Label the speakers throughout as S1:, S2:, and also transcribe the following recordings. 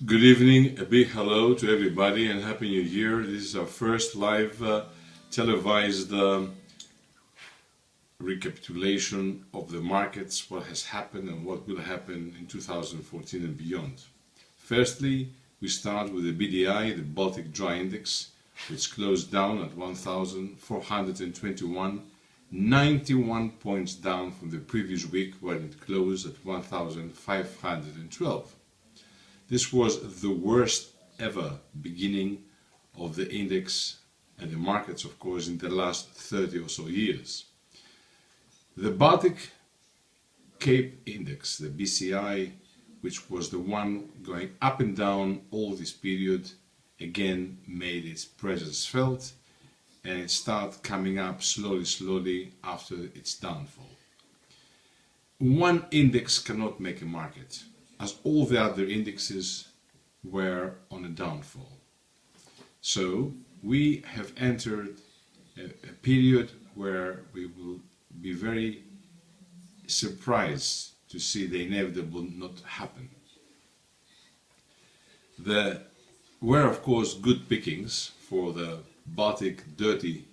S1: Good evening, a big hello to everybody and Happy New Year. This is our first live televised recapitulation of the markets, what has happened and what will happen in 2014 and beyond. Firstly, we start with the BDI, the Baltic Dry Index, which closed down at 1,421, 91 points down from the previous week when it closed at 1,512. This was the worst ever beginning of the index and the markets, of course, in the last 30 or so years. The Baltic Cape Index, the BCI, which was the one going up and down all this period, again made its presence felt, and it started coming up slowly after its downfall. One index cannot make a market, as all the other indexes were on a downfall. So we have entered a period where we will be very surprised to see the inevitable not happen. There were, of course, good pickings for the Baltic Dirty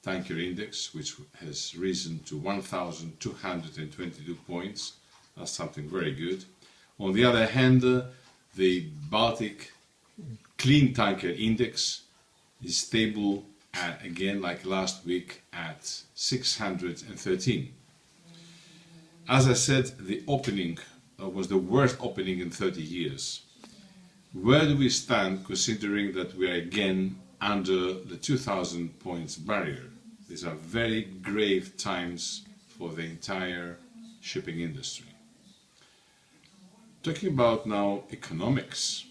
S1: Tanker Index, which has risen to 1,222 points. That's something very good. On the other hand, the Baltic Clean Tanker Index is stable, again like last week, at 613. As I said, the opening was the worst opening in 30 years. Where do we stand considering that we are again under the 2,000 points barrier? These are very grave times for the entire shipping industry. Talking about now economics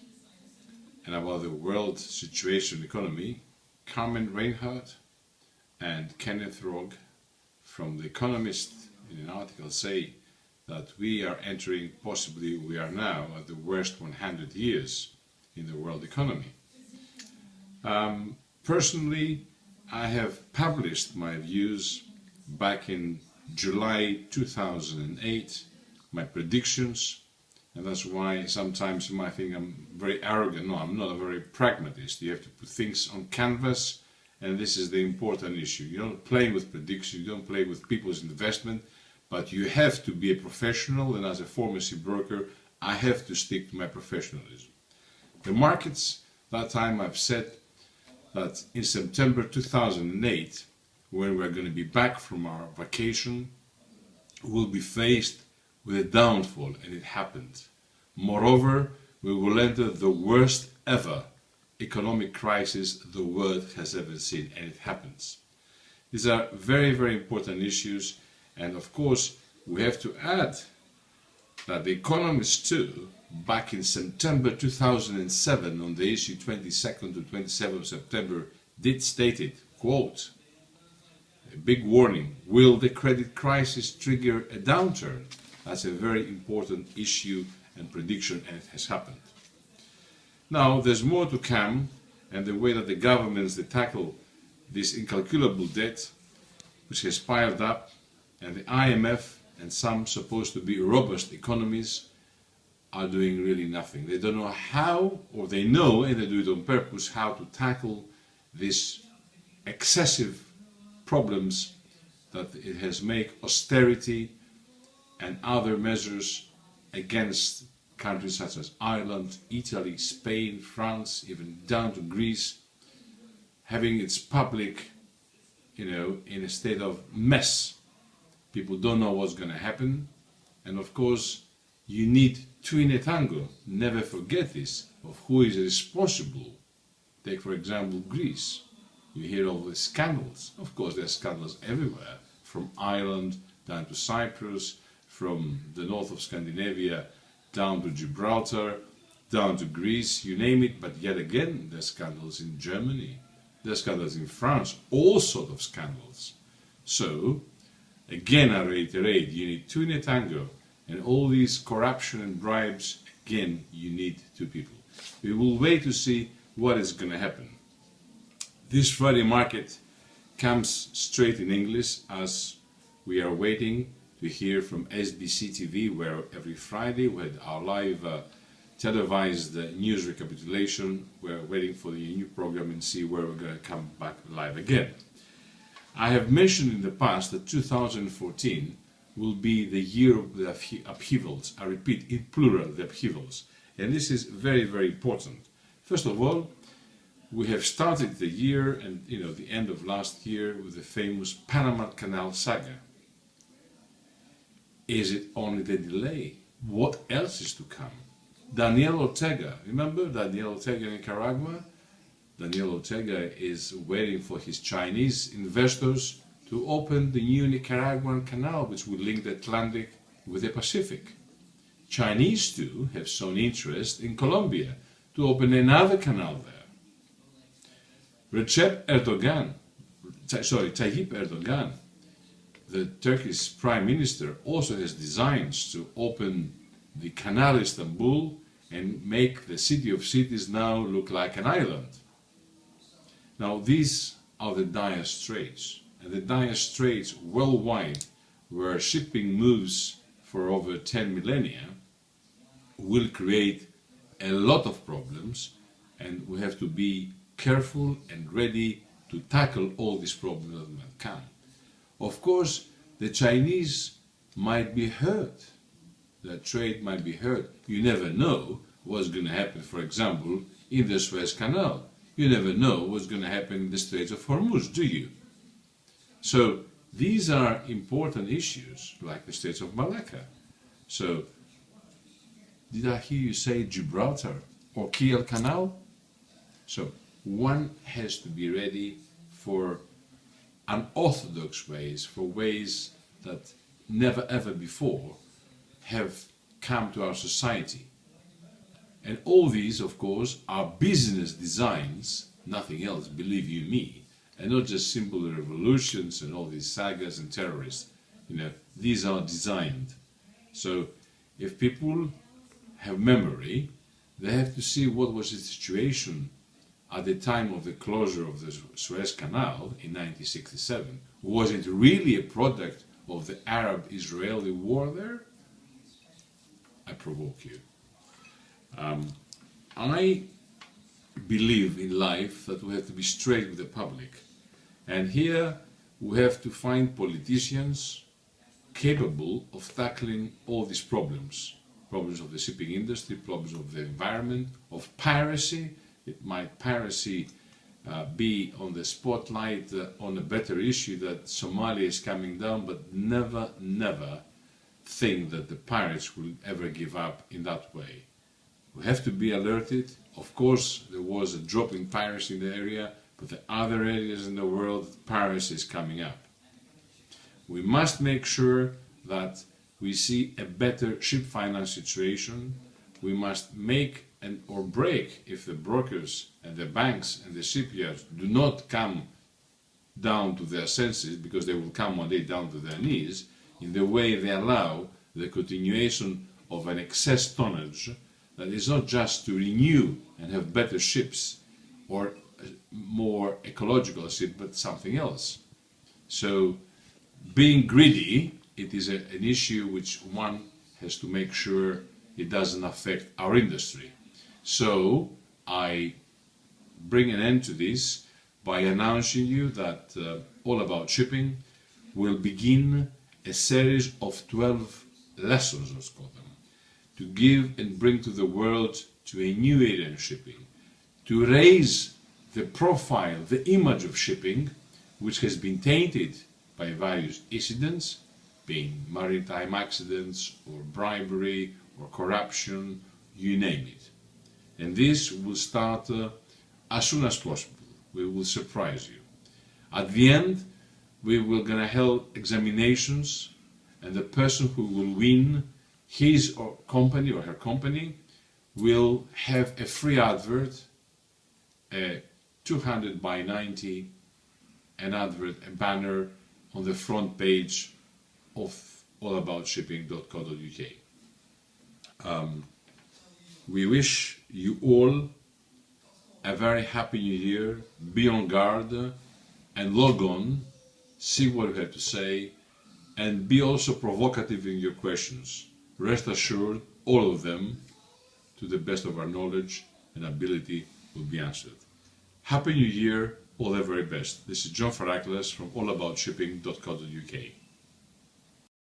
S1: and about the world situation economy, Carmen Reinhardt and Kenneth Rogue from The Economist in an article say that we are entering, possibly we are now, at the worst 100 years in the world economy. Personally, I have published my views back in July 2008, my predictions. And that's why sometimes you might think I'm very arrogant. No, I'm not a very pragmatist. You have to put things on canvas, and this is the important issue. You don't play with predictions, you don't play with people's investment, but you have to be a professional, and as a pharmacy broker, I have to stick to my professionalism. The markets, that time I've said that in September 2008, when we're going to be back from our vacation, we'll be faced with a downfall, and it happened. Moreover, we will enter the worst ever economic crisis the world has ever seen, and it happens. These are very, very important issues, and of course we have to add that the economists too, back in September 2007, on the issue 22nd to 27th of September, did state it, quote, a big warning, will the credit crisis trigger a downturn? That's a very important issue and prediction, and it has happened. Now, there's more to come, and the way that the governments they tackle this incalculable debt, which has piled up, and the IMF and some supposed to be robust economies are doing really nothing. They don't know how, or they know, and they do it on purpose, how to tackle these excessive problems that it has made austerity and other measures against countries such as Ireland, Italy, Spain, France, even down to Greece, having its public, in a state of mess. People don't know what's going to happen, and of course you need two in a tango. Never forget this, of who is responsible. Take for example Greece. You hear all the scandals. Of course there are scandals everywhere, from Ireland down to Cyprus, from the north of Scandinavia down to Gibraltar, down to Greece, you name it, but yet again there are scandals in Germany, there are scandals in France, all sorts of scandals. So, again I reiterate, you need two in a tango, and all these corruption and bribes, again you need two people. We will wait to see what is going to happen. This Friday market comes straight in English, as we are waiting to hear from SBC TV, where every Friday we had our live televise the news recapitulation. We're waiting for the new program and see where we're going to come back live again. I have mentioned in the past that 2014 will be the year of the upheavals. I repeat, in plural, the upheavals. And this is very, very important. First of all, we have started the year and the end of last year with the famous Panama Canal saga. Is it only the delay? What else is to come? Daniel Ortega, remember Daniel Ortega in Nicaragua? Daniel Ortega is waiting for his Chinese investors to open the new Nicaraguan canal, which will link the Atlantic with the Pacific. Chinese too have shown interest in Colombia to open another canal there. Tayyip Erdogan, the Turkish Prime Minister, also has designs to open the Canal Istanbul and make the city of cities now look like an island. Now these are the dire straits, and the dire straits worldwide, where shipping moves for over 10 millennia, will create a lot of problems, and we have to be careful and ready to tackle all these problems that might come. Of course, the Chinese might be hurt. The trade might be hurt. You never know what's going to happen, for example, in the Suez Canal. You never know what's going to happen in the Straits of Hormuz, do you? So these are important issues, like the Straits of Malacca. So, did I hear you say Gibraltar or Kiel Canal? So one has to be ready for unorthodox ways, for ways that never ever before have come to our society. And all these, of course, are business designs, nothing else, believe you me, and not just simple revolutions and all these sagas and terrorists. These are designed. So if people have memory, they have to see what was the situation at the time of the closure of the Suez Canal in 1967. Was it really a product of the Arab-Israeli war there? I provoke you. I believe in life that we have to be straight with the public. And here we have to find politicians capable of tackling all these problems. Problems of the shipping industry, problems of the environment, of piracy. Piracy be on the spotlight on a better issue that Somalia is coming down, but never, never think that the pirates will ever give up in that way. We have to be alerted. Of course, there was a drop in piracy in the area, but the other areas in the world, piracy is coming up. We must make sure that we see a better ship finance situation. We must make or break if the brokers and the banks and the shipyards do not come down to their senses, because they will come one day down to their knees, in the way they allow the continuation of an excess tonnage that is not just to renew and have better ships or more ecological ships, but something else. So being greedy, it is an issue which one has to make sure it doesn't affect our industry. So I bring an end to this by announcing you that All About Shipping will begin a series of 12 lessons, let's call them, to give and bring to the world to a new era in shipping, to raise the profile, the image of shipping, which has been tainted by various incidents, being maritime accidents or bribery or corruption, you name it. And this will start as soon as possible. We will surprise you. At the end, we will gonna hold examinations, and the person who will win, his or company or her company, will have a free advert, a 200 by 90, an advert, a banner on the front page of allaboutshipping.co.uk. We wish you all a very happy new year. Be on guard and log on, see what you have to say, and be also provocative in your questions. Rest assured, all of them to the best of our knowledge and ability, will be answered. Happy New Year, all the very best. This is John FARACLAS from allaboutshipping.co.uk.